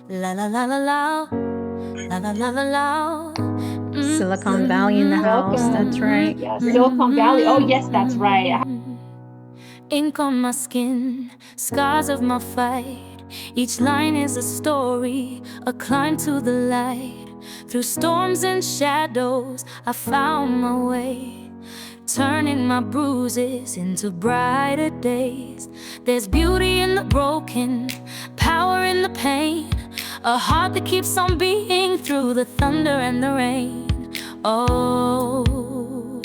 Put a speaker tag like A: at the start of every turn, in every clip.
A: La la la la la. La la la la la.
B: Silicon Valley in the house.
C: Welcome.
B: That's right.
C: Yeah, Silicon Valley. Oh, yes, that's right.
A: Ink on my skin, scars of my fight. Each line is a story, a climb to the light. Through storms and shadows, I found my way, turning my bruises into brighter days. There's beauty in the broken, power in the pain, a heart that keeps on beating through the thunder and the rain. Oh,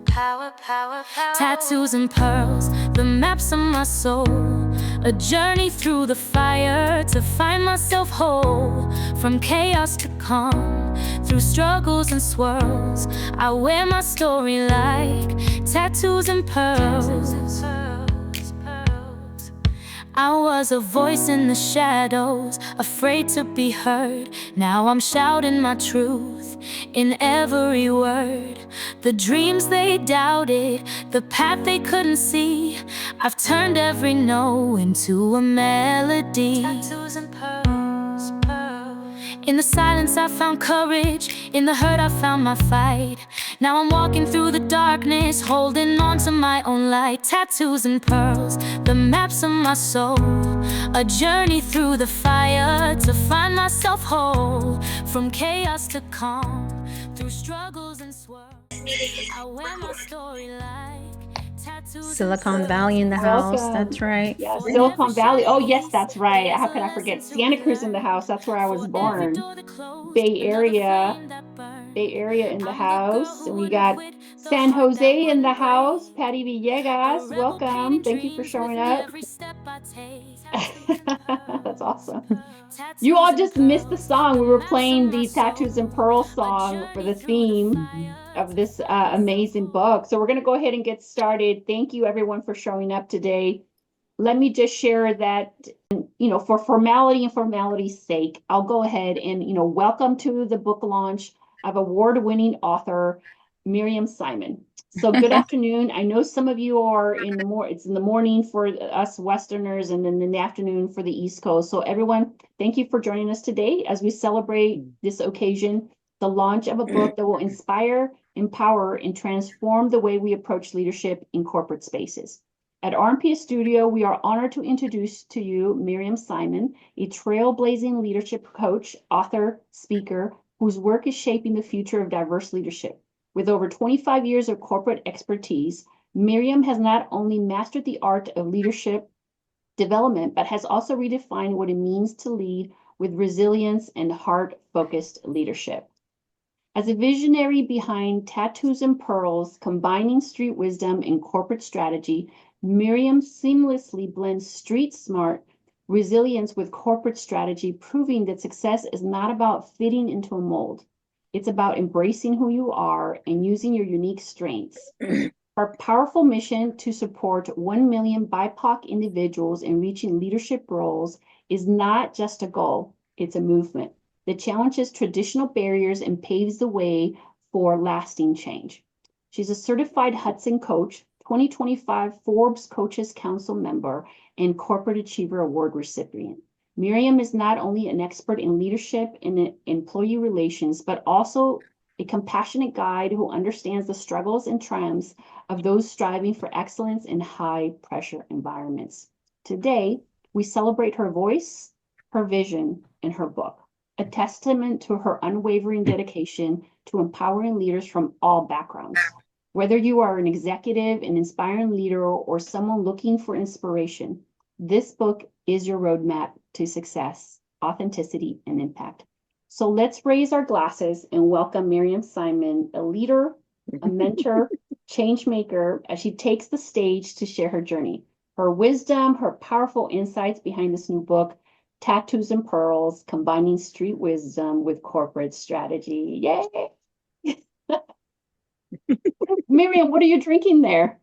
A: power, power, power. Tattoos and pearls, the maps of my soul. A journey through the fire to find myself whole. From chaos to calm, through struggles and swirls, I wear my story like tattoos and pearls. I was a voice in the shadows, afraid to be heard. Now I'm shouting my truth in every word. The dreams they doubted, the path they couldn't see, I've turned every no into a melody. Tattoos and pearls, pearls. In the silence I found courage, in the hurt I found my fight. Now I'm walking through the darkness, holding on to my own light. Tattoos and pearls, the maps of my soul. A journey through the fire to find myself whole. From chaos to calm, through struggles and swirls, I wear my story like tattoos.
B: Silicon Valley in the house.
C: Welcome.
B: That's right.
C: Yeah, Silicon Valley. Oh, yes, that's right. How could I forget? Santa Cruz in the house. That's where I was born. Bay Area in the house. And we got San Jose in the house. Patty Villegas, welcome. Thank you for showing up. That's awesome. You all just missed the song. We were playing the Tattoos and Pearls song for the theme of this amazing book. So we're going to go ahead and get started. Thank you, everyone, for showing up today. Let me just share that, for formality and formality's sake, I'll go ahead and, welcome to the book launch of award-winning author Miriam Simon. So good afternoon. I know some of you are it's in the morning for us Westerners and then in the afternoon for the East Coast. So everyone, thank you for joining us today as we celebrate this occasion, the launch of a book that will inspire, empower, and transform the way we approach leadership in corporate spaces. At RMPS Studio, we are honored to introduce to you Miriam Simon, a trailblazing leadership coach, author, speaker, whose work is shaping the future of diverse leadership. With over 25 years of corporate expertise, Miriam has not only mastered the art of leadership development, but has also redefined what it means to lead with resilience and heart-focused leadership. As a visionary behind Tattoos and Pearls, combining street wisdom and corporate strategy, Miriam seamlessly blends street smart resilience with corporate strategy, proving that success is not about fitting into a mold. It's about embracing who you are and using your unique strengths. Her powerful mission to support 1 million BIPOC individuals in reaching leadership roles is not just a goal, it's a movement that challenges traditional barriers and paves the way for lasting change. She's a certified Hudson coach, 2025 Forbes Coaches Council member, and Corporate Achiever Award recipient. Miriam is not only an expert in leadership and employee relations, but also a compassionate guide who understands the struggles and triumphs of those striving for excellence in high-pressure environments. Today, we celebrate her voice, her vision, and her book, a testament to her unwavering dedication to empowering leaders from all backgrounds. Whether you are an executive, an inspiring leader, or someone looking for inspiration, this book is your roadmap to success, authenticity, and impact. So let's raise our glasses and welcome Miriam Simon, a leader, a mentor, change maker, as she takes the stage to share her journey, her wisdom, her powerful insights behind this new book, Tattoos and Pearls, combining street wisdom with corporate strategy. Yay! Miriam, what are you drinking there?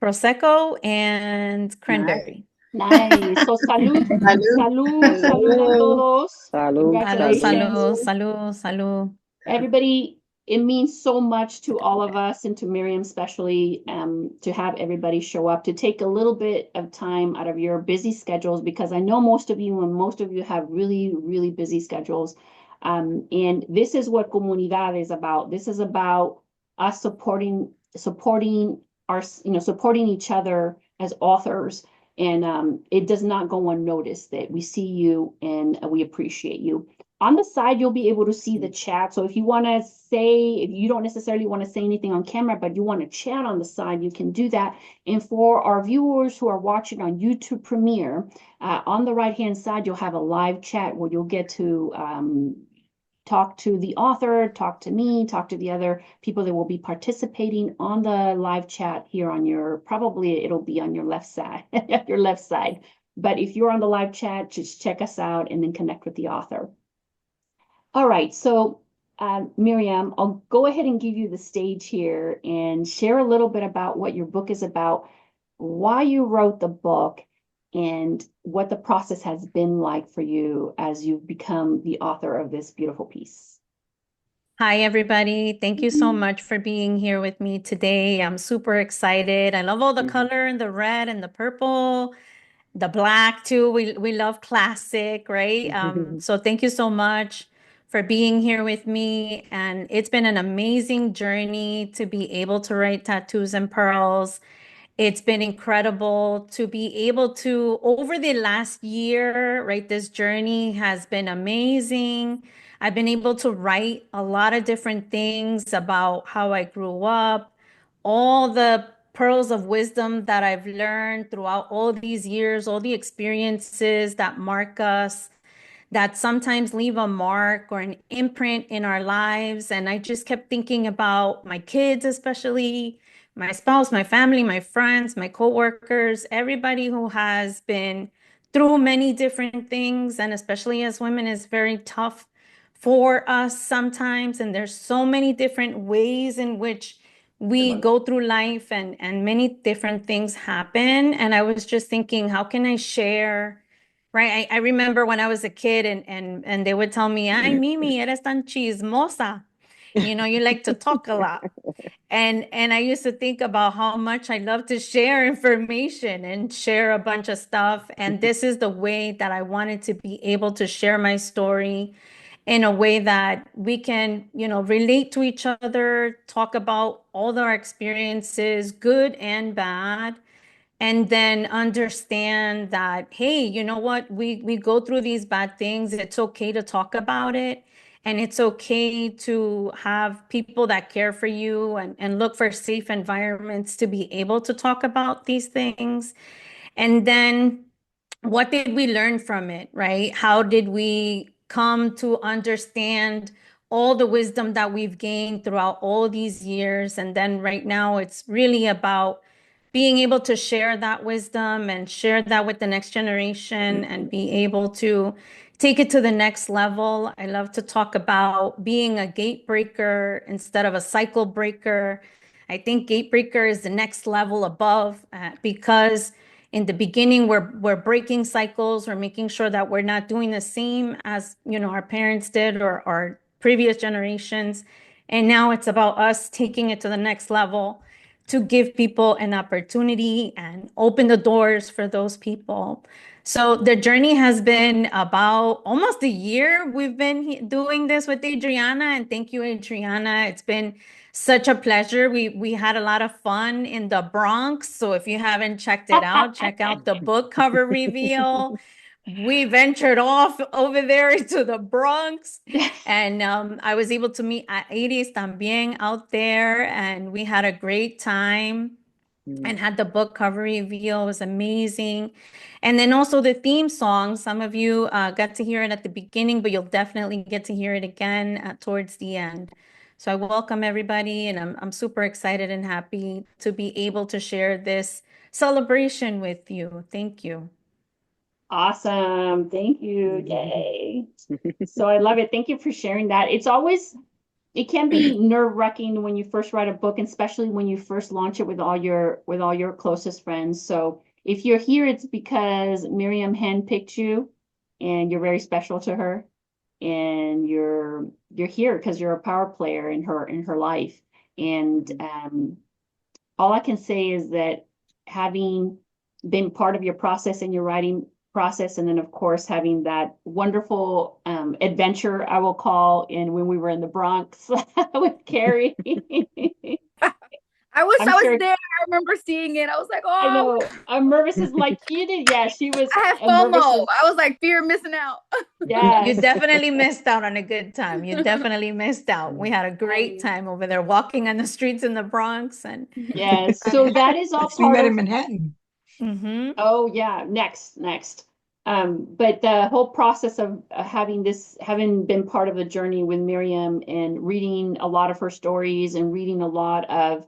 B: Prosecco and cranberry.
C: Nice. So salud. Salud a todos.
D: Salud.
C: Congratulations.
B: Salud.
C: Everybody, it means so much to all of us and to Miriam especially, to have everybody show up, to take a little bit of time out of your busy schedules, because I know most of you have really, really busy schedules. And this is what Comunidad is about. This is about us supporting supporting each other as authors. And it does not go unnoticed that we see you and we appreciate you. On the side, you'll be able to see the chat. So if you don't necessarily want to say anything on camera, but you want to chat on the side, you can do that. And for our viewers who are watching on YouTube Premiere, on the right-hand side, you'll have a live chat where you'll get to talk to the author, talk to me, talk to the other people that will be participating on the live chat here on probably it'll be on your left side, your left side. But if you're on the live chat, just check us out and then connect with the author. All right, so Miriam, I'll go ahead and give you the stage here and share a little bit about what your book is about, why you wrote the book, and what the process has been like for you as you've become the author of this beautiful piece.
B: Hi, everybody. Thank you so much for being here with me today. I'm super excited. I love all the color and the red and the purple, the black too. We love classic, right? So thank you so much for being here with me. And it's been an amazing journey to be able to write Tattoos and Pearls. It's been incredible to be able to, over the last year, right? This journey has been amazing. I've been able to write a lot of different things about how I grew up, all the pearls of wisdom that I've learned throughout all these years, all the experiences that mark us, that sometimes leave a mark or an imprint in our lives. And I just kept thinking about my kids, especially my spouse, my family, my friends, my coworkers, everybody who has been through many different things. And especially as women, is very tough for us sometimes. And there's so many different ways in which we go through life, and many different things happen. And I was just thinking, how can I share? Right. I remember when I was a kid and they would tell me, ay, Mimi, eres tan chismosa. You like to talk a lot. And I used to think about how much I love to share information and share a bunch of stuff. And this is the way that I wanted to be able to share my story in a way that we can, relate to each other, talk about all our experiences, good and bad, and then understand that, hey, you know what, we go through these bad things. It's okay to talk about it, and it's okay to have people that care for you, and look for safe environments to be able to talk about these things. And then what did we learn from it, right? How did we come to understand all the wisdom that we've gained throughout all these years? And then right now, it's really about being able to share that wisdom and share that with the next generation and be able to take it to the next level. I love to talk about being a gate breaker instead of a cycle breaker. I think gate breaker is the next level above, because in the beginning, we're breaking cycles. We're making sure that we're not doing the same as, our parents did or our previous generations. And now it's about us taking it to the next level to give people an opportunity and open the doors for those people. So the journey has been about almost a year. We've been doing this with Adriana, and thank you, Adriana. It's been such a pleasure. We had a lot of fun in the Bronx. So if you haven't checked it out, check out the book cover reveal. We ventured off over there to the Bronx, and I was able to meet Iris también out there, and we had a great time and had the book cover reveal. It was amazing. And then also the theme song, some of you got to hear it at the beginning, but you'll definitely get to hear it again towards the end. So I welcome everybody, and I'm super excited and happy to be able to share this celebration with you. Thank you.
C: Awesome. Thank you. Yay. So I love it. Thank you for sharing that. It can be nerve-wracking when you first write a book, and especially when you first launch it with all your closest friends. So if you're here, it's because Miriam handpicked you and you're very special to her. and you're here because you're a power player in her life. And all I can say is that having been part of your process and your writing process, and then of course having that wonderful adventure, I will call, in when we were in the Bronx with Carrie.
D: I wish
C: I'm
D: I was
C: sure.
D: there. I remember seeing it. I was like,
C: I
D: oh,
C: know. Mervis is like you did. Yeah, she was.
D: I had
C: Mervis
D: FOMO.
C: is.
D: I was like, fear of missing out.
B: You
C: Yes.
B: definitely missed out on a good time. You definitely missed out. We had a great time over there walking on the streets in the Bronx and
C: Yes. So that is all
E: We
C: part
E: met
C: of.
E: in Manhattan.
C: Oh yeah, next. But the whole process of having been part of the journey with Miriam and reading a lot of her stories and reading a lot of,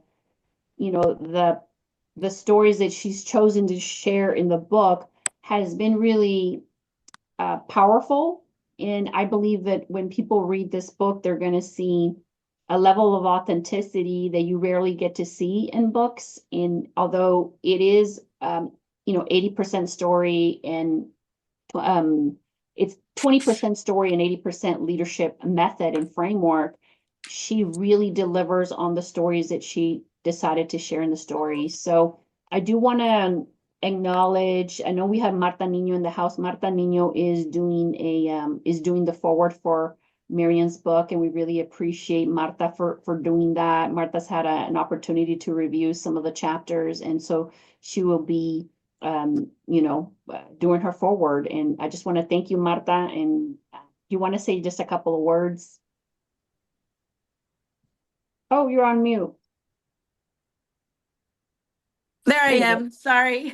C: the stories that she's chosen to share in the book has been really powerful. And I believe that when people read this book, they're going to see a level of authenticity that you rarely get to see in books. And although it is, 80% story and it's 20% story and 80% leadership method and framework, she really delivers on the stories that she decided to share in the stories. So I do want to acknowledge, I know we have Marta Nino in the house. Marta Nino is doing the forward for Miriam's book, and we really appreciate Marta for doing that. Marta's had an opportunity to review some of the chapters, and so she will be doing her forward. And I just want to thank you, Marta. And you want to say just a couple of words? Oh, you're on mute.
F: There I
C: There you go.
F: am. Sorry.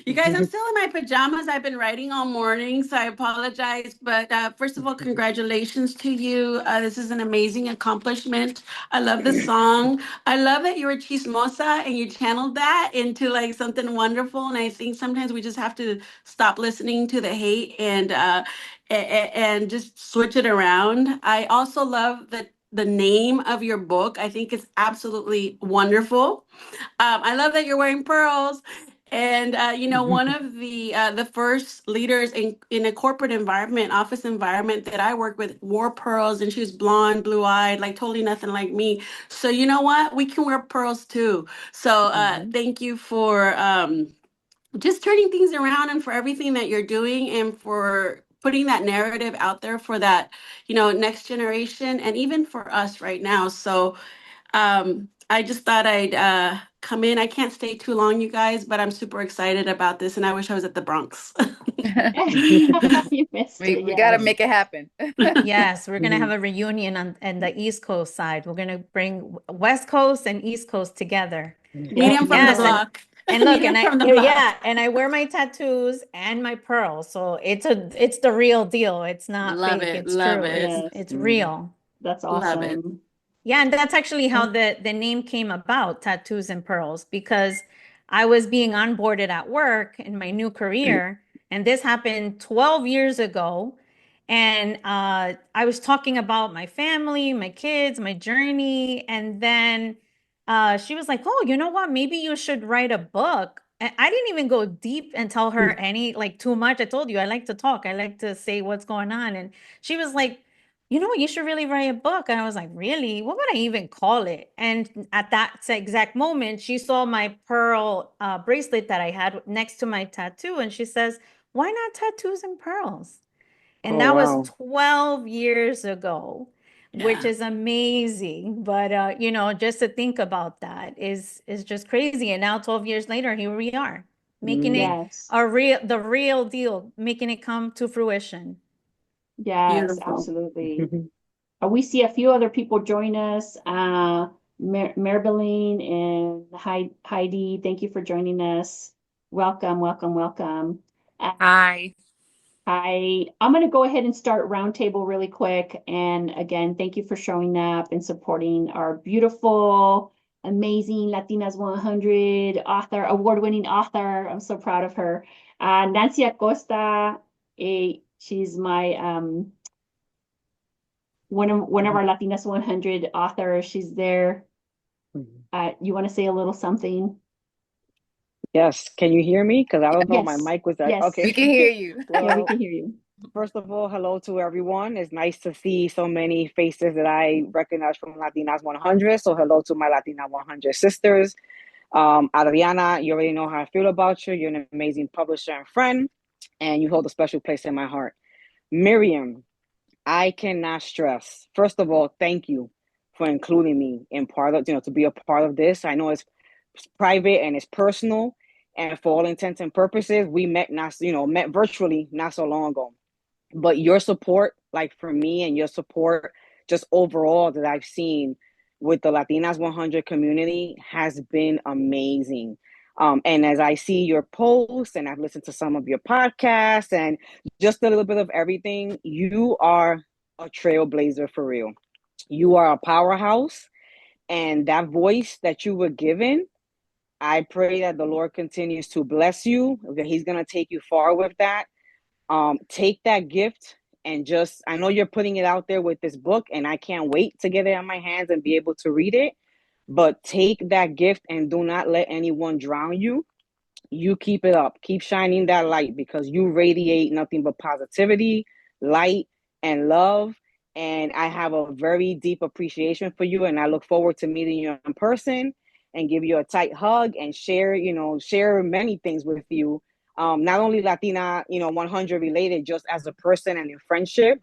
F: You guys, I'm still in my pajamas. I've been writing all morning, so I apologize. But first of all, congratulations to you. This is an amazing accomplishment. I love the song. I love that you were chismosa and you channeled that into like something wonderful. And I think sometimes we just have to stop listening to the hate and just switch it around. I also love that the name of your book. I think it's absolutely wonderful. I love that you're wearing pearls. And one of the first leaders in a corporate environment, office environment that I worked with wore pearls, and she was blonde, blue eyed, like totally nothing like me. So you know what? We can wear pearls too. So thank you for just turning things around and for everything that you're doing and for putting that narrative out there for that, next generation and even for us right now. So I just thought I'd come in. I can't stay too long, you guys, but I'm super excited about this, and I wish I was at the Bronx.
C: You missed it.
D: We got to
C: Yes.
D: make it happen.
B: Yes, we're gonna have a reunion on the East Coast side. We're gonna bring West Coast and East Coast together.
F: Medium from the
B: Yes,
F: block.
B: and look,
F: Medium
B: and
F: from the block.
B: and I wear my tattoos and my pearls, so it's the real deal. It's not
F: Love
B: fake.
F: it.
B: It's
F: Love
B: true.
F: it.
C: Yes.
B: It's real.
C: That's
F: Love it.
C: awesome.
B: Yeah, and that's actually how the name came about, Tattoos and Pearls, because I was being onboarded at work in my new career, and this happened 12 years ago. And I was talking about my family, my kids, my journey, and then she was like, "Oh, you know what? Maybe you should write a book." And I didn't even go deep and tell her any like too much. I told you I like to talk. I like to say what's going on, and she was like, you know what, you should really write a book. And I was like, really? What would I even call it? And at that exact moment, she saw my pearl bracelet that I had next to my tattoo. And she says, why not tattoos and pearls? And that was 12 years ago, which
F: Yeah.
B: is amazing. But just to think about that is just crazy. And now 12 years later, here we are, making it
C: Yes.
B: the real deal, making it come to fruition.
C: Yes,
F: Beautiful.
C: absolutely. We see a few other people join us. Marbeline and Heidi, thank you for joining us. Welcome, welcome, welcome.
D: Hi.
C: I'm going to go ahead and start roundtable really quick. And again, thank you for showing up and supporting our beautiful, amazing Latinas 100 author, award-winning author. I'm so proud of her. Nancy Acosta, she's my one of our Latinas 100 authors. She's there. You want to say a little something?
G: Yes. Can you hear me? Because I don't know, my
C: Yes.
G: mic was that.
C: Yes.
D: We
G: Okay.
D: can hear you.
C: Yeah, we
G: Well,
C: can hear you.
E: First of all, hello to everyone. It's nice to see so many faces that I recognize from Latinas 100. So hello to my Latina 100 sisters. Adriana, you already know how I feel about you. You're an amazing publisher and friend, and you hold a special place in my heart. Miriam, I cannot stress. First of all, thank you for including me in part of, to be a part of this. I know it's private and it's personal, and for all intents and purposes, we met met virtually not so long ago. But your support, like for me, and your support just overall that I've seen with the Latinas 100 community has been amazing. And as I see your posts and I've listened to some of your podcasts and just a little bit of everything, you are a trailblazer for real. You are a powerhouse, and that voice that you were given, I pray that the Lord continues to bless you, that He's going to take you far with that. Take that gift and just, I know you're putting it out there with this book, and I can't wait to get it in my hands and be able to read it. But take that gift and do not let anyone drown you. You keep it up. Keep shining that light, because you radiate nothing but positivity, light, and love. And I have a very deep appreciation for you, and I look forward to meeting you in person and give you a tight hug and share many things with you. Not only Latina, 100 related, just as a person and in friendship.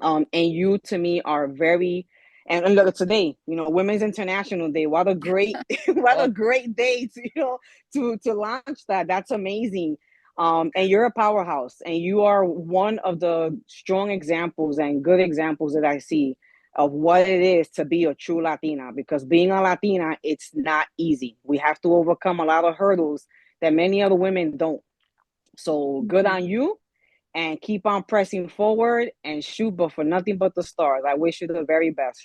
E: And you to me are very, and look, today, Women's International Day. What a great, what a great day to launch that. That's amazing. And you're a powerhouse, and you are one of the strong examples and good examples that I see of what it is to be a true Latina, because being a Latina, it's not easy. We have to overcome a lot of hurdles that many other women don't. So good on you, and keep on pressing forward and shoot, but for nothing but the stars. I wish you the very best.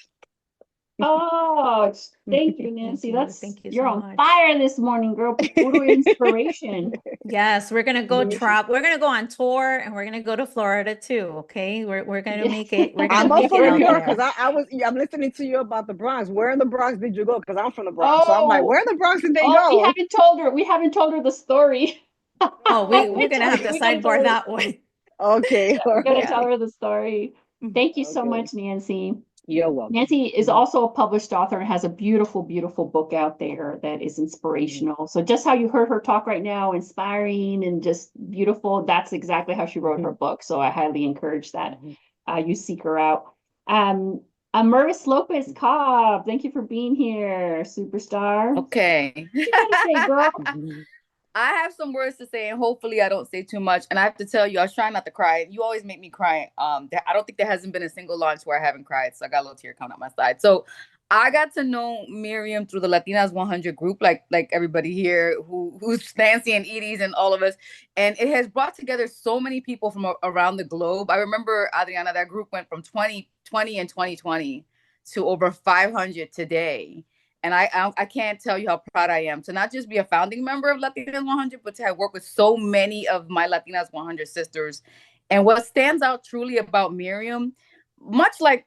C: Oh, thank you, Nancy.
B: Thank you
C: You're
B: so
C: on
B: much.
C: fire this morning, girl. Puro inspiration.
B: Yes, we're gonna go we're gonna go on tour, and we're gonna go to Florida too. Okay, we're gonna make it. We're gonna
E: I'm up
B: make
E: for
B: it
E: New
B: out
E: York,
B: there.
E: because I'm listening to you about the Bronx. Where in the Bronx did you go? Because I'm from the Bronx, so I'm like, where in the Bronx did they
C: We
E: go?
C: haven't told her. We haven't told her the story.
B: Oh, we're gonna have to sidebar that one.
E: Okay,
C: Yeah,
E: all
C: we're gonna
E: right.
C: tell her the story. Thank you so
E: Okay.
C: much, Nancy.
E: You're welcome.
C: Nancy is also a published author and has a beautiful, beautiful book out there that is inspirational. So just how you heard her talk right now, inspiring and just beautiful, that's exactly how she wrote her book. So I highly encourage that you seek her out. Mervis Lopez Cobb, thank you for being here, superstar.
D: Okay.
C: What you gotta say, girl?
D: I have some words to say, and hopefully I don't say too much. And I have to tell you, I was trying not to cry. You always make me cry. I don't think there hasn't been a single launch where I haven't cried. So I got a little tear coming out my side. So I got to know Miriam through the Latinas 100 group, like everybody here who's Nancy and Edie's and all of us. And it has brought together so many people from around the globe. I remember, Adriana, that group went from 2020 and 2020 to over 500 today. And I can't tell you how proud I am to not just be a founding member of Latinas 100, but to have worked with so many of my Latinas 100 sisters. And what stands out truly about Miriam, much like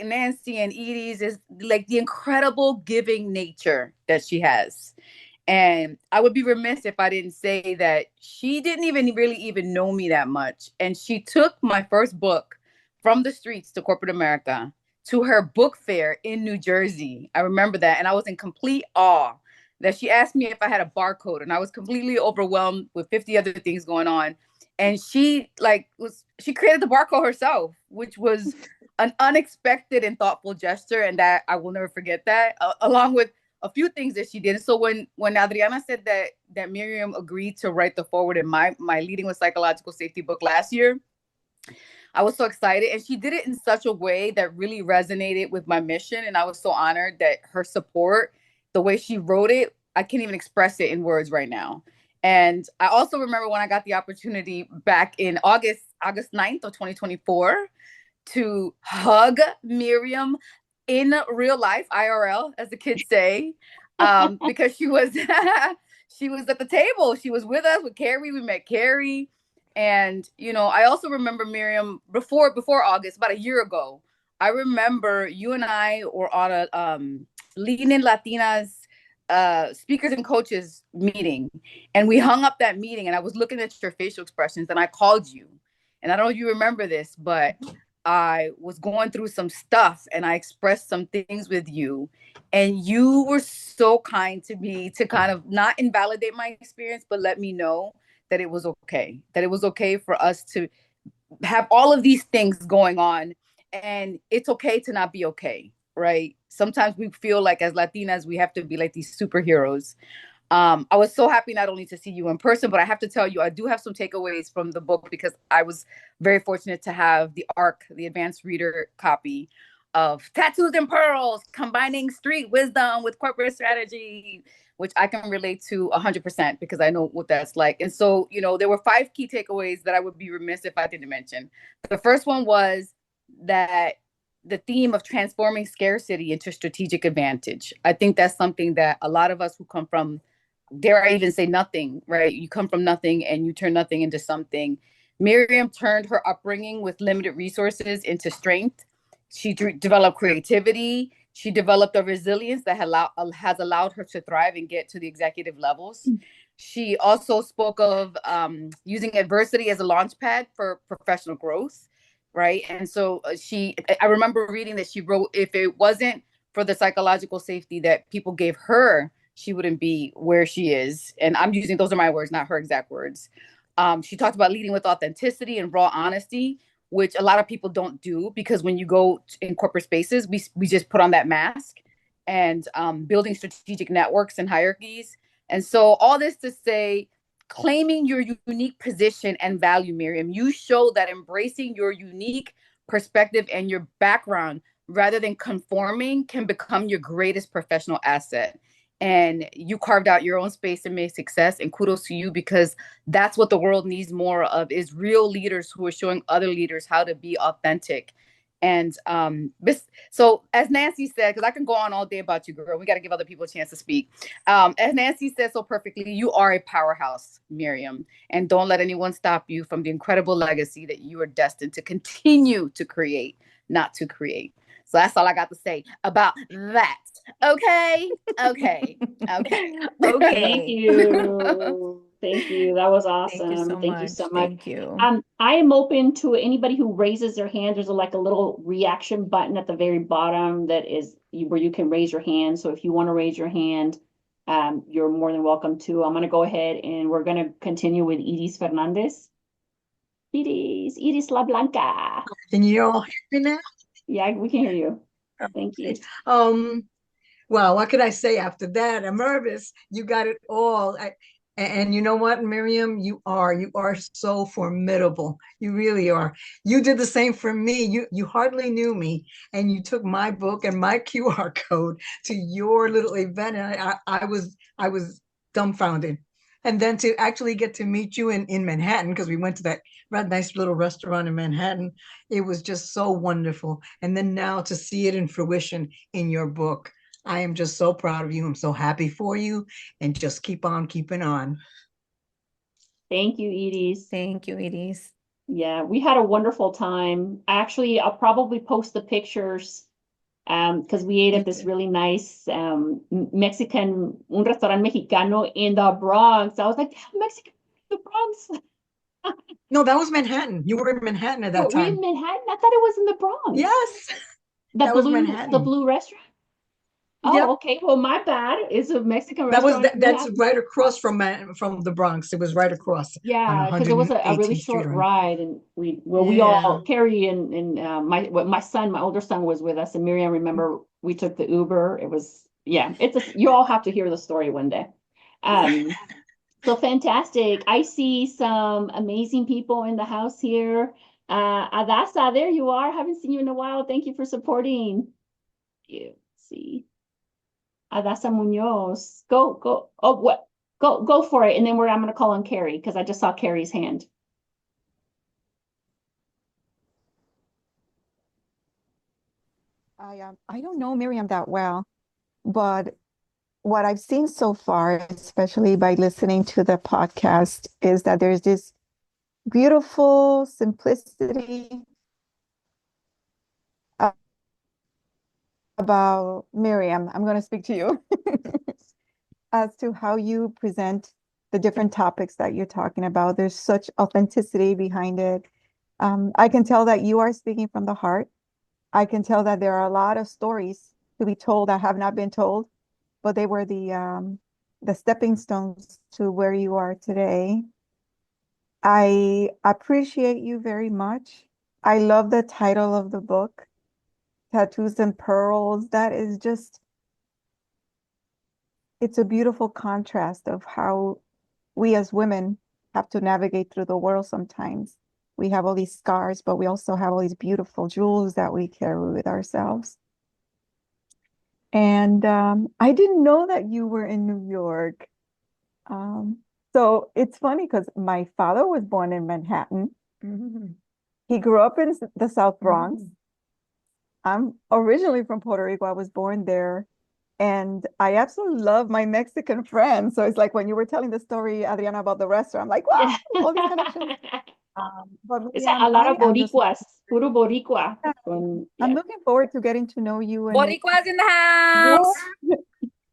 D: Nancy and Edie's, is like the incredible giving nature that she has. And I would be remiss if I didn't say that she didn't even know me that much. And she took my first book from the streets to corporate America, to her book fair in New Jersey. I remember that. And I was in complete awe that she asked me if I had a barcode, and I was completely overwhelmed with 50 other things going on. And she created the barcode herself, which was an unexpected and thoughtful gesture. And that I will never forget that, along with a few things that she did. So when Adriana said that Miriam agreed to write the foreword in my Leading with Psychological Safety book last year, I was so excited. And she did it in such a way that really resonated with my mission. And I was so honored that her support, the way she wrote it, I can't even express it in words right now. And I also remember when I got the opportunity back in August 9th of 2024 to hug Miriam in real life, IRL, as the kids say, because she was she was at the table. She was with us with Carrie. We met Carrie. And, I also remember Miriam before August, about a year ago. I remember you and I were on a Leading in Latinas speakers and coaches meeting. And we hung up that meeting, and I was looking at your facial expressions, and I called you. And I don't know if you remember this, but I was going through some stuff and I expressed some things with you. And you were so kind to me to kind of not invalidate my experience, but let me know that it was okay, that it was okay for us to have all of these things going on. And it's okay to not be okay, right? Sometimes we feel like as Latinas, we have to be like these superheroes. I was so happy not only to see you in person, but I have to tell you, I do have some takeaways from the book because I was very fortunate to have the ARC, the advanced reader copy of Tattoos and Pearls, combining street wisdom with corporate strategy, which I can relate to 100% because I know what that's like. And so, you know, there were 5 key takeaways that I would be remiss if I didn't mention. The first one was that the theme of transforming scarcity into strategic advantage. I think that's something that a lot of us who come from, dare I even say, nothing, right? You come from nothing and you turn nothing into something. Miriam turned her upbringing with limited resources into strength. She developed creativity. She developed a resilience that has allowed her to thrive and get to the executive levels. She also spoke of using adversity as a launch pad for professional growth, right? And so I remember reading that she wrote, if it wasn't for the psychological safety that people gave her, she wouldn't be where she is. And I'm using, those are my words, not her exact words. She talked about leading with authenticity and raw honesty, which a lot of people don't do because when you go in corporate spaces, we just put on that mask, and building strategic networks and hierarchies. And so all this to say, claiming your unique position and value, Miriam, you show that embracing your unique perspective and your background rather than conforming can become your greatest professional asset. And you carved out your own space and made success, and kudos to you, because that's what the world needs more of, is real leaders who are showing other leaders how to be authentic. And so as Nancy said, because I can go on all day about you, girl, we got to give other people a chance to speak. As Nancy said so perfectly, you are a powerhouse, Miriam, and don't let anyone stop you from the incredible legacy that you are destined to continue to create, not to create. So that's all I got to say about that. Okay. Okay. Okay.
C: Thank you. Thank you. That was awesome.
B: Thank you so much.
C: Thank you so much.
B: Thank you.
C: I am open to anybody who raises their hand. There's like a little reaction button at the very bottom that is where you can raise your hand. So if you want to raise your hand, you're more than welcome to. I'm going to go ahead and we're going to continue with Iris Fernandez. Iris La Blanca.
G: Can you all hear me now?
C: Yeah, we can hear you. Thank you.
G: Well, what could I say after that? I'm nervous. You got it all. And you know what, Miriam, you are so formidable. You really are. You did the same for me. You hardly knew me, and you took my book and my QR code to your little event, and I was dumbfounded. And then to actually get to meet you in Manhattan, because we went to that nice little restaurant in Manhattan, it was just so wonderful. And then now to see it in fruition in your book, I am just so proud of you. I'm so happy for you, and just keep on keeping on.
C: Thank you, Iris.
B: Thank you, Iris.
C: Yeah, we had a wonderful time. I'll probably post the pictures because we ate at this really nice Mexican, un restaurant mexicano in the Bronx. I was like, Mexican, the Bronx.
G: No, that was Manhattan. You were in Manhattan at that
C: Were we
G: time.
C: in Manhattan? I thought it was in the Bronx.
G: Yes, that was Manhattan.
C: The blue restaurant. Oh,
G: Yep.
C: okay. Well, my bad. It's a Mexican restaurant.
G: That's right across from the Bronx. It was right across.
C: Yeah, because it was a really short ride, and we all, Carrie and my son, my older son was with us, and Miriam, remember we took the Uber. It was, yeah, you all have to hear the story one day. So fantastic. I see some amazing people in the house here. Adasa, there you are. Haven't seen you in a while. Thank you for supporting. You see. Adasa Munoz. Go. Oh, what? Go for it. And then I'm going to call on Carrie because I just saw Carrie's hand.
H: I don't know Miriam that well, but what I've seen so far, especially by listening to the podcast, is that there's this beautiful simplicity about Miriam. I'm going to speak to you as to how you present the different topics that you're talking about. There's such authenticity behind it. I can tell that you are speaking from the heart. I can tell that there are a lot of stories to be told that have not been told, but they were the stepping stones to where you are today. I appreciate you very much. I love the title of the book, Tattoos and Pearls. That is just, it's a beautiful contrast of how we as women have to navigate through the world sometimes. We have all these scars, but we also have all these beautiful jewels that we carry with ourselves. And I didn't know that you were in New York. Um, so it's funny because my father was born in Manhattan.
G: Mhm.
H: He grew up in the South Bronx.
G: Mhm.
H: I'm originally from Puerto Rico. I was born there. And I absolutely love my Mexican friends. So it's like when you were telling the story, Adriana, about the restaurant, I'm like, wow,
C: Yeah.
H: all these connections. But
C: It's
H: Miriam,
C: a lot of
H: I am just,
C: Boricuas, puro Boricua.
H: I'm
C: Yeah.
H: looking forward to getting to know you and maybe,
D: Boricuas in the house.
H: yeah,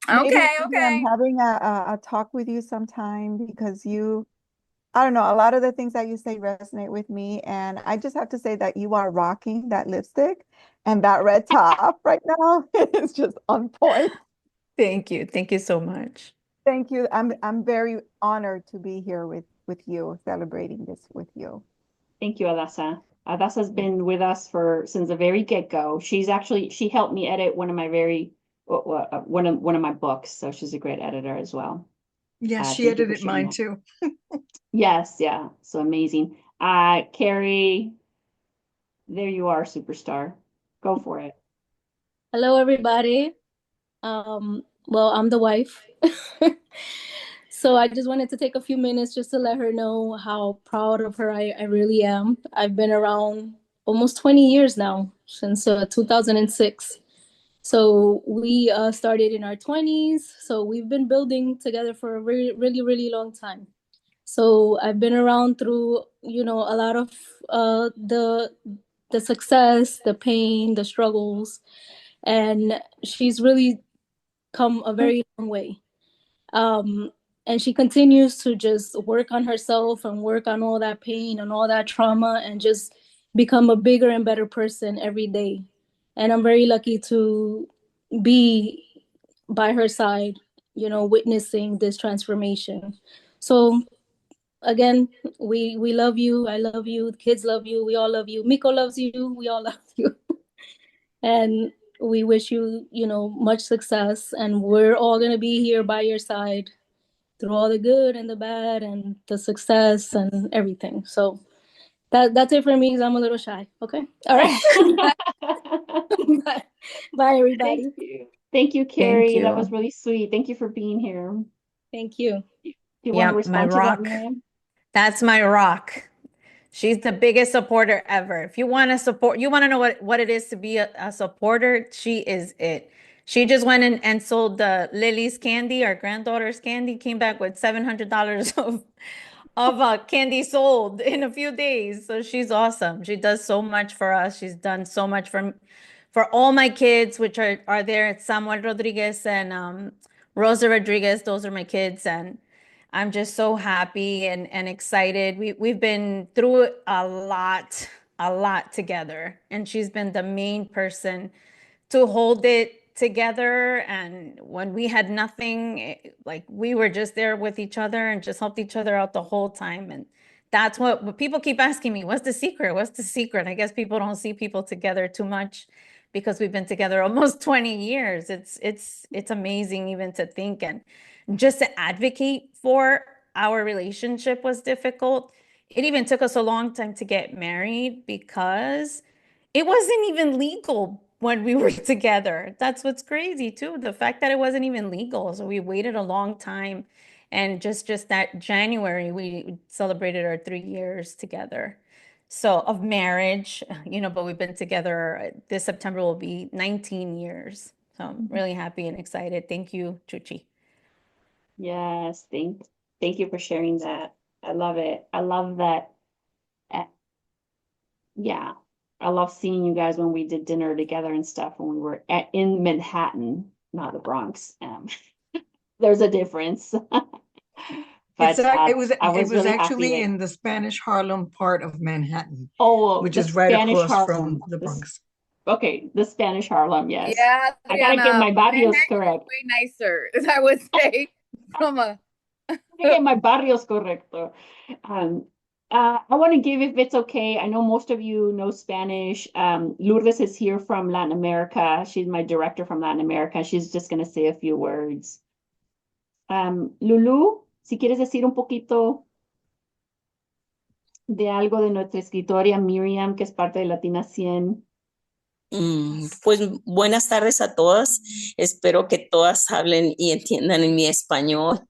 D: Okay,
H: maybe I'm
D: okay.
H: having a talk with you sometime because you, I don't know, a lot of the things that you say resonate with me. And I just have to say that you are rocking that lipstick and that red top right now. It's just on point.
B: Thank you. Thank you so much.
H: Thank you. I'm very honored to be here with you, celebrating this with you.
C: Thank you, Adasa. Adasa's been with us since the very get-go. She helped me edit one of my one of my books, so she's a great editor as well.
G: Yeah, she
C: Thank you for
G: edited
C: sharing
G: mine
C: that.
G: too.
C: Yes, yeah, so amazing. Carrie, there you are, superstar. Go for it.
I: Hello, everybody. Well, I'm the wife. So I just wanted to take a few minutes just to let her know how proud of her I really am. I've been around almost 20 years now, since 2006. So we started in our 20s. So we've been building together for a really, really, really long time. So I've been around through, a lot of the success, the pain, the struggles, and she's really come a very long way. Um, and she continues to just work on herself and work on all that pain and all that trauma and just become a bigger and better person every day. And I'm very lucky to be by her side, witnessing this transformation. So again, we love you. I love you. The kids love you. We all love you. Miko loves you. We all love you. And we wish you, much success. And we're all going to be here by your side through all the good and the bad and the success and everything. So that's it for me because I'm a little shy. Okay. All right. Bye. Bye,
C: Thank
I: everybody.
C: you. Thank you,
B: Thank
C: Carrie. That was
B: you.
C: really sweet. Thank you for being here. Do
I: Thank you.
C: you want to
B: Yep, my
C: respond to that,
B: rock.
C: Miriam?
B: That's my rock. She's the biggest supporter ever. If you want to support, you want to know what it is to be a supporter, she is it. She just went in and sold the Lily's candy, our granddaughter's candy, came back with $700 of candy sold in a few days. So she's awesome. She does so much for us. She's done so much for all my kids, which are there. It's Samuel Rodriguez and Rosa Rodriguez. Those are my kids, and I'm just so happy and excited. We've been through a lot together, and she's been the main person to hold it together. And when we had nothing, like we were just there with each other and just helped each other out the whole time. And that's what people keep asking me, what's the secret? What's the secret? I guess people don't see people together too much because we've been together almost 20 years. It's amazing even to think, and just to advocate for our relationship was difficult. It even took us a long time to get married because it wasn't even legal when we were together. That's what's crazy too, the fact that it wasn't even legal. So we waited a long time, and just that January we celebrated our 3 years together. So of marriage, but we've been together. This September will be 19 years. So I'm really happy and excited. Thank you, Chuchi.
C: Yes, thank you for sharing that. I love it. I love that. uh, Yeah, I love seeing you guys when we did dinner together and stuff when we were in Manhattan, not the Bronx. There's a difference. but
G: it was
C: I was really happy
G: actually
C: that.
G: in the Spanish Harlem part of Manhattan,
C: Oh,
G: which
C: the
G: is right
C: Spanish
G: across
C: Harlem.
G: from the Bronx.
C: Okay, the Spanish Harlem, yes.
D: Yeah,
C: I gotta get
D: Adriana,
C: my barrios
D: Manhattan is
C: correct.
D: way nicer, as I would say, from a.
C: I gotta get my barrios correcto. Um, I want to give, if it's okay, I know most of you know Spanish. Lourdes is here from Latin America. She's my director from Latin America. She's just gonna say a few words. Lulu, si quieres decir un poquito de algo de nuestra escritora Miriam, que es parte de Latina 100.
J: Pues buenas tardes a todas. Espero que todas hablen y entiendan en mi español,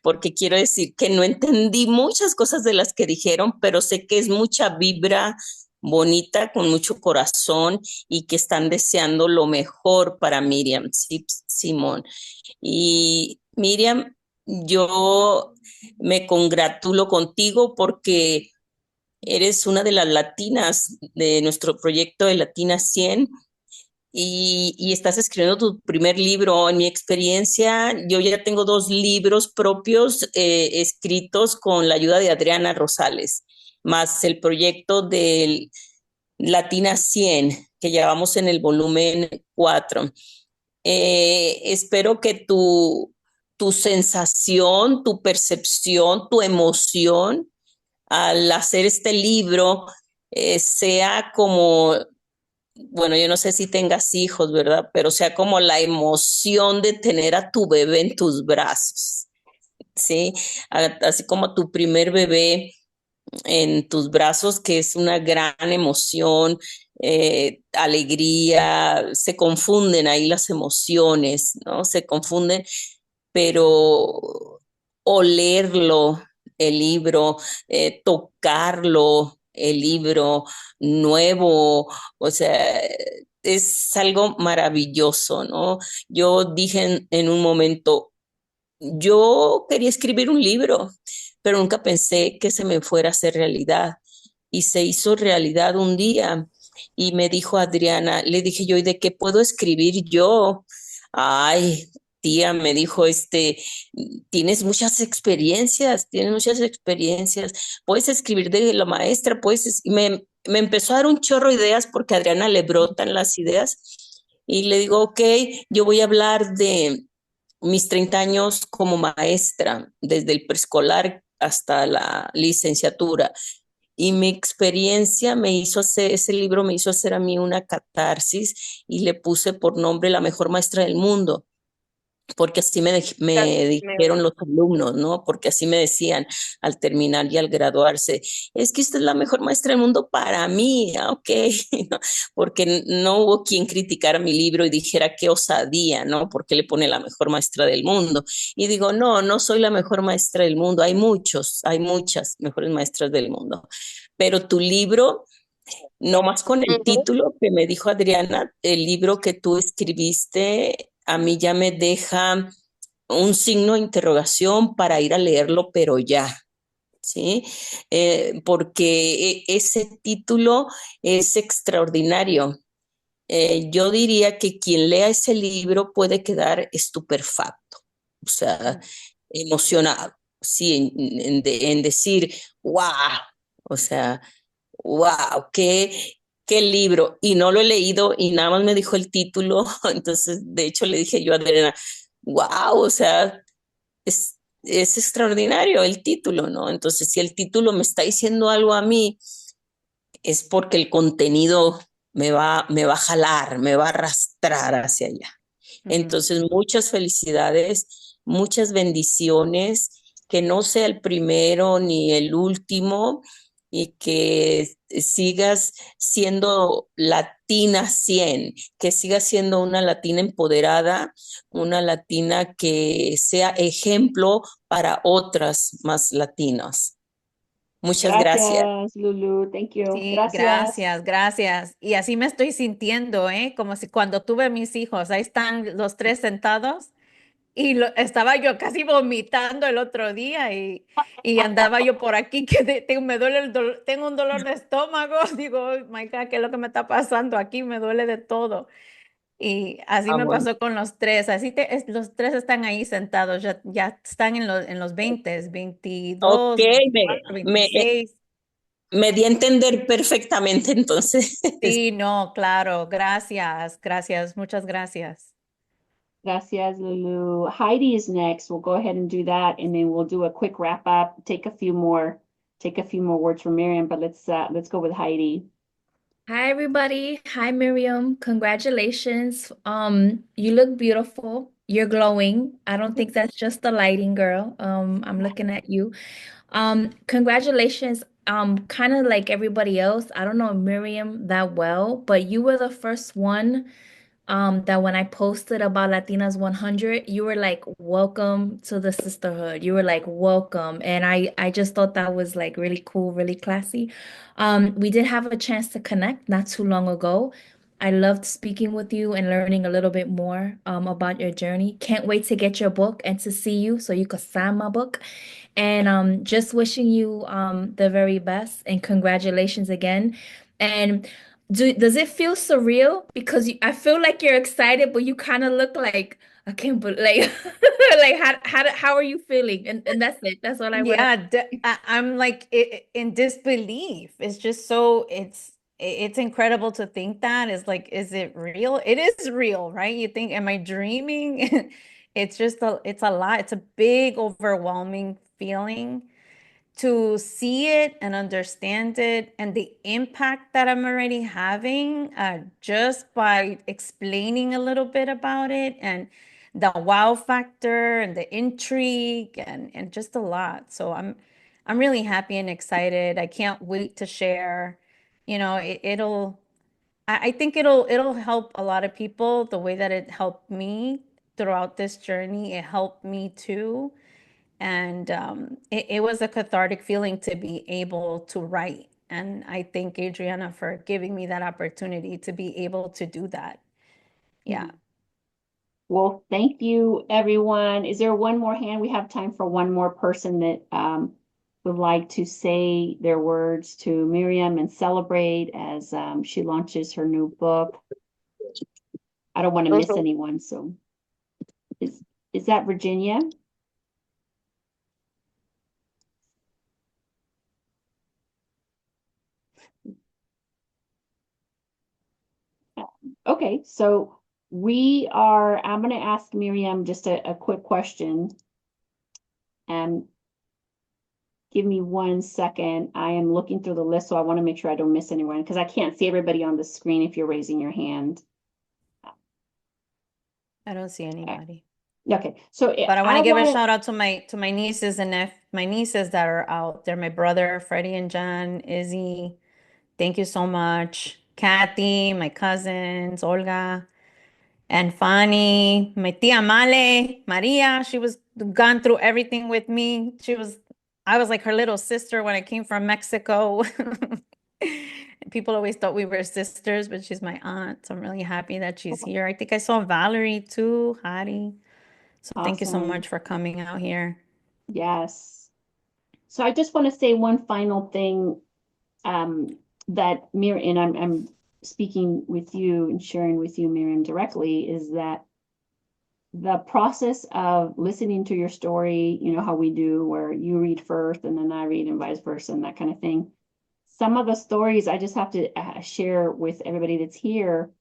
J: porque quiero decir que no entendí muchas cosas de las que dijeron, pero sé que es mucha vibra bonita, con mucho corazón y que están deseando lo mejor para Miriam Simón. Y Miriam, yo me congratulo contigo porque eres una de las latinas de nuestro proyecto de Latina 100 y estás escribiendo tu primer libro. En mi experiencia, yo ya tengo 2 libros propios escritos con la ayuda de Adriana Rosales, más el proyecto de Latina 100 que llevamos en el volumen 4. Espero que tu sensación, tu percepción, tu emoción al hacer este libro sea como, bueno, yo no sé si tengas hijos, ¿verdad? Pero sea como la emoción de tener a tu bebé en tus brazos, ¿sí? Así como tu primer bebé en tus brazos, que es una gran emoción, alegría, se confunden ahí las emociones, ¿no? Se confunden, pero olerlo, el libro, tocarlo, el libro nuevo, o sea, es algo maravilloso, ¿no? Yo dije en un momento, yo quería escribir un libro, pero nunca pensé que se me fuera a hacer realidad. Y se hizo realidad un día. Y me dijo Adriana, le dije yo, ¿y de qué puedo escribir yo? Ay, tía, me dijo, tienes muchas experiencias, puedes escribir de la maestra, me empezó a dar un chorro de ideas porque a Adriana le brotan las ideas. Y le digo, ok, yo voy a hablar de mis 30 años como maestra, desde el preescolar hasta la licenciatura. Y mi experiencia ese libro me hizo hacer a mí una catarsis y le puse por nombre La mejor maestra del mundo, porque así me dijeron los alumnos, ¿no? Porque así me decían al terminar y al graduarse, es que usted es la mejor maestra del mundo para mí, ok, ¿no? Porque no hubo quien criticara mi libro y dijera qué osadía, ¿no? ¿Por qué le pone la mejor maestra del mundo? Y digo, no, no soy la mejor maestra del mundo, hay muchas mejores maestras del mundo, pero tu libro no más con el título que me dijo Adriana, el libro que tú escribiste, a mí ya me deja un signo de interrogación para ir a leerlo, pero ya, ¿sí? Porque ese título es extraordinario. Yo diría que quien lea ese libro puede quedar estupefacto, o sea, emocionado, sí, en decir, wow, o sea, wow, qué libro. Y no lo he leído y nada más me dijo el título. Entonces, de hecho, le dije yo a Adriana, wow, o sea, es extraordinario el título, ¿no? Entonces, si el título me está diciendo algo a mí, es porque el contenido me va a jalar, me va a arrastrar hacia allá. Entonces, muchas felicidades, muchas bendiciones, que no sea el primero ni el último y que sigas siendo Latina 100, que sigas siendo una latina empoderada, una latina que sea ejemplo para otras más latinas. Muchas gracias.
C: Gracias, Lulu. Thank you.
B: Sí,
C: Gracias.
B: gracias, gracias. Y así me estoy sintiendo, ¿eh? Como si cuando tuve mis hijos, ahí están los 3 sentados y estaba yo casi vomitando el otro día y andaba yo por aquí que me duele tengo un dolor de estómago. Digo, oh my God, ¿qué es lo que me está pasando aquí? Me duele de todo. Y así
J: Ah,
B: me
J: bueno.
B: pasó con los tres. Los tres están ahí sentados, ya están en los 20,
J: Ok,
B: 22, 24,
J: me,
B: 26.
J: me di a entender perfectamente entonces.
B: Sí, no, claro. Gracias, gracias, muchas gracias.
C: Gracias, Lulu. Heidi is next. We'll go ahead and do that, and then we'll do a quick wrap up. Take a few more words from Miriam, but let's go with Heidi.
A: Hi everybody. Hi Miriam. Congratulations. You look beautiful. You're glowing. I don't think that's just the lighting, girl. I'm looking at you. Congratulations. Kind of like everybody else, I don't know Miriam that well, but you were the first one that when I posted about Latinas 100, you were like, welcome to the sisterhood. You were like, welcome. And I just thought that was like really cool, really classy. We did have a chance to connect not too long ago. I loved speaking with you and learning a little bit more about your journey. Can't wait to get your book and to see you so you could sign my book. And just wishing you the very best and congratulations again. And does it feel surreal? Because I feel like you're excited, but you kind of look like I can't believe like like how are you feeling? And that's it. That's all I want to.
B: Yeah, I'm like in disbelief. It's just it's incredible to think that. It's like, is it real? It is real, right? You think, am I dreaming? It's a lot. It's a big, overwhelming feeling to see it and understand it and the impact that I'm already having just by explaining a little bit about it and the wow factor and the intrigue and just a lot. So I'm really happy and excited. I can't wait to share. You know, I think it'll help a lot of people the way that it helped me throughout this journey. It helped me too. And it was a cathartic feeling to be able to write. And I thank Adriana for giving me that opportunity to be able to do that. Yeah.
C: Well, thank you, everyone. Is there one more hand? We have time for one more person that would like to say their words to Miriam and celebrate as she launches her new book. I don't want to miss anyone, so is that Virginia? Okay, so I'm going to ask Miriam just a quick question. And give me 1 second. I am looking through the list, so I want to make sure I don't miss anyone because I can't see everybody on the screen if you're raising your hand.
B: I don't see anybody.
C: Okay, so
B: But I want to give a
C: wanna-
B: shout out to my nieces and my nieces that are out there. My brother, Freddie and John, Izzy. Thank you so much. Kathy, my cousins, Olga. And Fanny, my tia Male, Maria, she was gone through everything with me. I was like her little sister when I came from Mexico. People always thought we were sisters, but she's my aunt. So I'm really happy that she's here. I think I saw Valerie too, Hari. So thank you so
C: Awesome.
B: much for coming out here.
C: Yes. So I just want to say one final thing that Miriam, and I'm speaking with you and sharing with you, Miriam, directly, is that the process of listening to your story, you know how we do, where you read first and then I read and vice versa and that kind of thing. Some of the stories I just have to share with everybody that's here,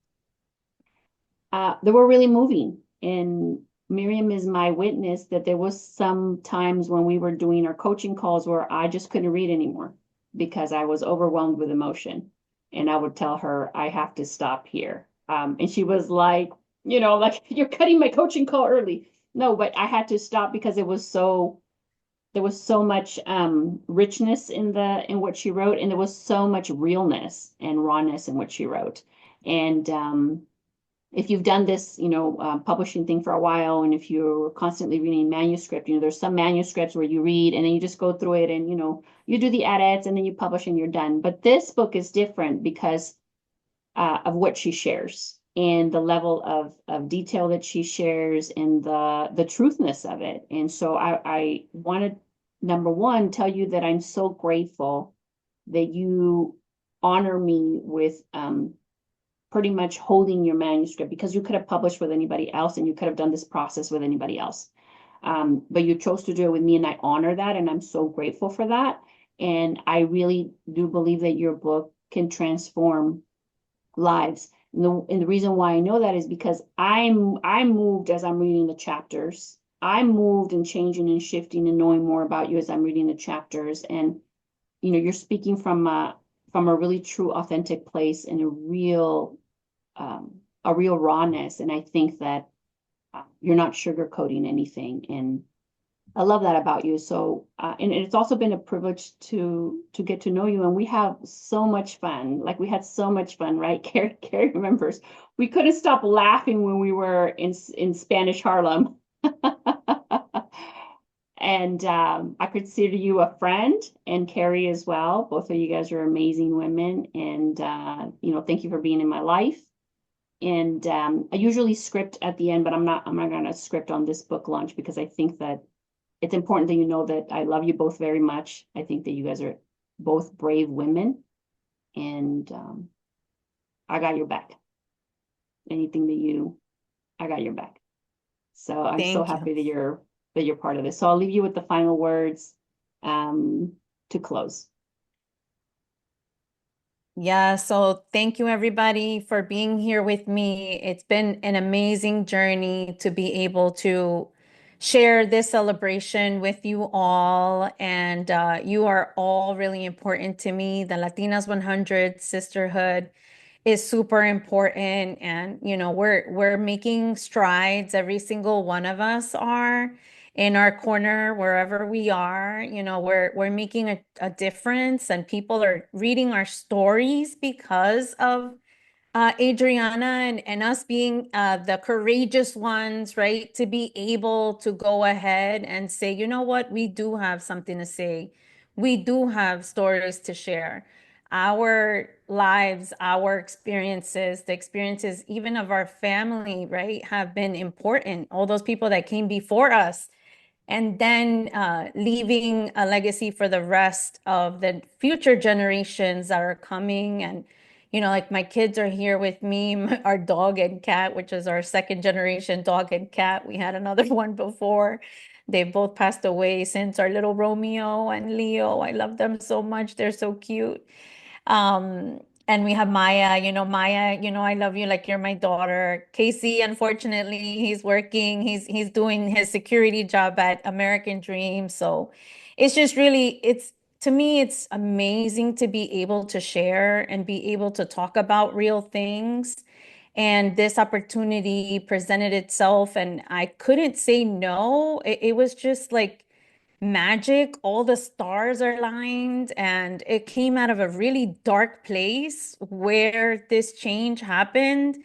C: they were really moving. And Miriam is my witness that there was some times when we were doing our coaching calls where I just couldn't read anymore because I was overwhelmed with emotion. And I would tell her, I have to stop here. And she was like, like you're cutting my coaching call early. No, but I had to stop because there was so much richness in what she wrote, and there was so much realness and rawness in what she wrote. And if you've done this, publishing thing for a while, and if you're constantly reading manuscript, there's some manuscripts where you read and then you just go through it and, you do the edits and then you publish and you're done. But this book is different because of what she shares and the level of detail that she shares and the truthness of it. And so I wanted, number one, tell you that I'm so grateful that you honor me with pretty much holding your manuscript, because you could have published with anybody else and you could have done this process with anybody else. But you chose to do it with me, and I honor that, and I'm so grateful for that. And I really do believe that your book can transform lives. And the reason why I know that is because I'm moved as I'm reading the chapters. I'm moved and changing and shifting and knowing more about you as I'm reading the chapters. And you're speaking from a really true, authentic place, and a real rawness. And I think that you're not sugarcoating anything, and I love that about you. So, and it's also been a privilege to get to know you, and we have so much fun. Like, we had so much fun, right? Carrie remembers we couldn't stop laughing when we were in Spanish Harlem. And I consider you a friend, and Carrie as well. Both of you guys are amazing women, and thank you for being in my life. And I usually script at the end, but I'm not going to script on this book launch, because I think that it's important that you know that I love you both very much. I think that you guys are both brave women, and I got your back. Anything I got your back. So I'm so happy that you're part of this. So I'll leave you with the final words to close.
B: Yeah, so thank you everybody for being here with me. It's been an amazing journey to be able to share this celebration with you all. And you are all really important to me. The Latinas 100 sisterhood is super important. And, we're making strides. Every single one of us are in our corner, wherever we are. We're making a difference, and people are reading our stories because of Adriana and us being the courageous ones, right? To be able to go ahead and say, you know what, we do have something to say. We do have stories to share. Our lives, our experiences, the experiences even of our family, right, have been important. All those people that came before us, and then leaving a legacy for the rest of the future generations that are coming. And like, my kids are here with me, our dog and cat, which is our second generation dog and cat. We had another one before. They both passed away since, our little Romeo and Leo. I love them so much. They're so cute. And we have Maya, Maya, I love you like you're my daughter. Casey, unfortunately, he's working. He's doing his security job at American Dream. So it's just really, to me, it's amazing to be able to share and be able to talk about real things. And this opportunity presented itself, and I couldn't say no. It was just like magic. All the stars are aligned, and it came out of a really dark place where this change happened.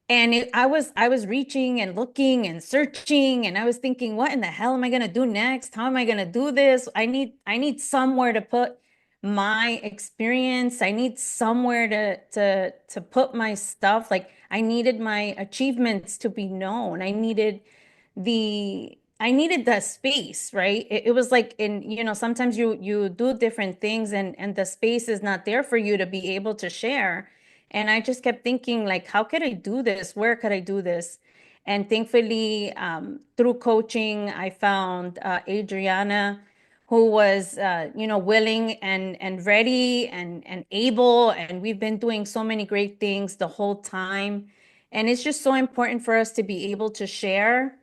B: And I was reaching and looking and searching, and I was thinking, what in the hell am I going to do next? How am I going to do this? I need somewhere to put my experience. I need somewhere to put my stuff. Like, I needed my achievements to be known. I needed the space, right? It was like, sometimes you do different things, and the space is not there for you to be able to share. And I just kept thinking, like, how could I do this? Where could I do this? And thankfully, through coaching, I found Adriana, who was, willing and ready and able. And we've been doing so many great things the whole time. And it's just so important for us to be able to share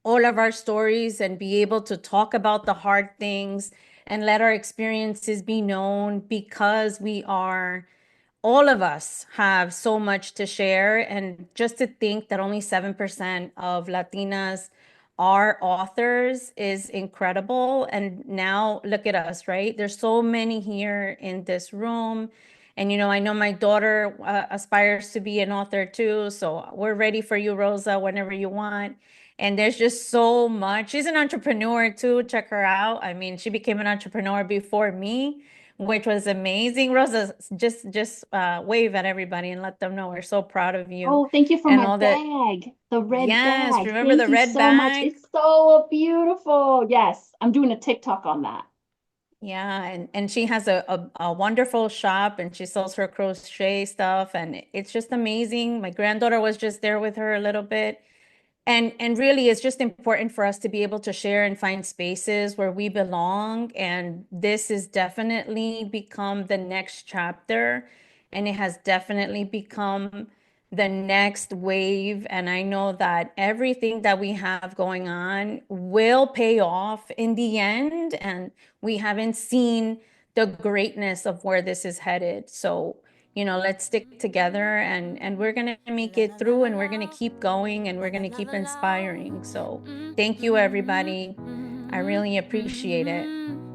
B: all of our stories and be able to talk about the hard things and let our experiences be known, because all of us have so much to share. And just to think that only 7% of Latinas are authors is incredible. And now look at us, right? There's so many here in this room. And, I know my daughter aspires to be an author too. So we're ready for you, Rosa, whenever you want. And there's just so much. She's an entrepreneur too. Check her out. I mean, she became an entrepreneur before me, which was amazing. Rosa, just wave at everybody and let them know we're so proud of you.
C: Oh, thank you for
B: And
C: my
B: all that.
C: bag, the red
B: Yes,
C: bag.
B: remember
C: Thank
B: the
C: you
B: red
C: so much.
B: bag?
C: It's so beautiful. Yes, I'm doing a TikTok on that.
B: Yeah, and she has a wonderful shop, and she sells her crochet stuff, and it's just amazing. My granddaughter was just there with her a little bit. And really, it's just important for us to be able to share and find spaces where we belong. And this has definitely become the next chapter, and it has definitely become the next wave. And I know that everything that we have going on will pay off in the end. And we haven't seen the greatness of where this is headed. So, let's stick together, and we're going to make it through, and we're going to keep going, and we're going to keep inspiring. So thank you, everybody. I really appreciate it.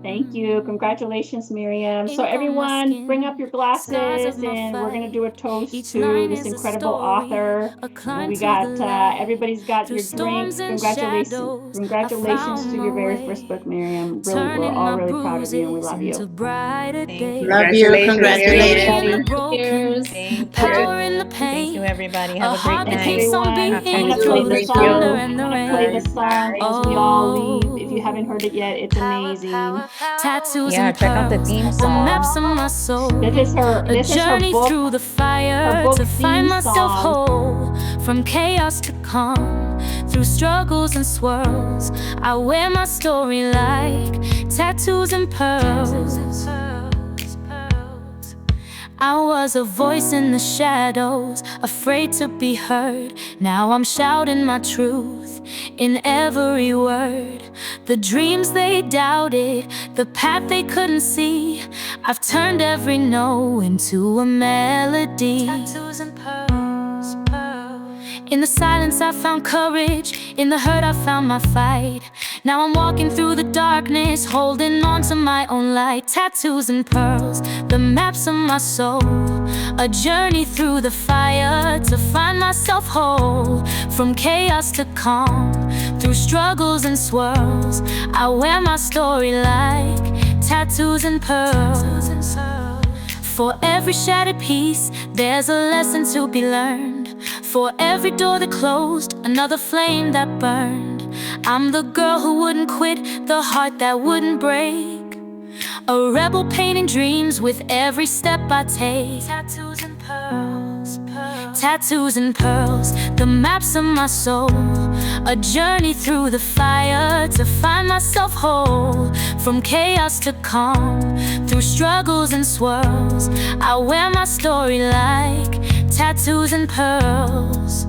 C: Thank you. Congratulations, Miriam. So everyone, bring up your glasses, and we're going to do a toast to this incredible author. And we got, everybody's got your drinks. Congratulations to your very first book, Miriam. Really, we're all really proud of you, and we love you.
B: Thank you.
F: Love you.
E: Congratulations.
F: Congratulations.
B: Thank you. Thank you, everybody. Have a great night.
C: Everyone, I'm going to play the song. I'm going to play the song as we all leave. If you haven't heard it yet, it's amazing.
A: Tattoos
B: Yeah,
A: and
B: check out the
A: pearls,
B: theme
A: the
B: song.
A: maps of my soul.
C: This is her
A: journey
C: book,
A: through the fire
C: book
A: to find
C: theme
A: myself
C: song.
A: whole, from chaos to calm, through struggles and swirls. I wear my story like tattoos and pearls. I was a voice in the shadows, afraid to be heard. Now I'm shouting my truth in every word. The dreams they doubted, the path they couldn't see, I've turned every no into a melody. Tattoos and pearls, pearls. In the silence I found courage, in the hurt I found my fight. Now I'm walking through the darkness, holding on to my own light. Tattoos and pearls, the maps of my soul. A journey through the fire to find myself whole, from chaos to calm, through struggles and swirls. I wear my story like tattoos and pearls. For every shattered piece, there's a lesson to be learned. For every door that closed, another flame that burned. I'm the girl who wouldn't quit, the heart that wouldn't break. A rebel painting dreams with every step I take. Tattoos and pearls, pearls. Tattoos and pearls, the maps of my soul. A journey through the fire to find myself whole, from chaos to calm, through struggles and swirls. I wear my story like tattoos and pearls.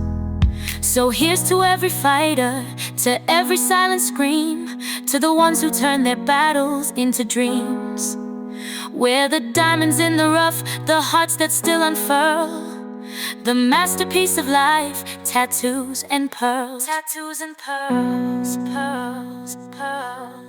A: So here's to every fighter, to every silent scream, to the ones who turn their battles into dreams. We're the diamonds in the rough, the hearts that still unfurl, the masterpiece of life, tattoos and pearls. Tattoos and pearls, pearls, pearls.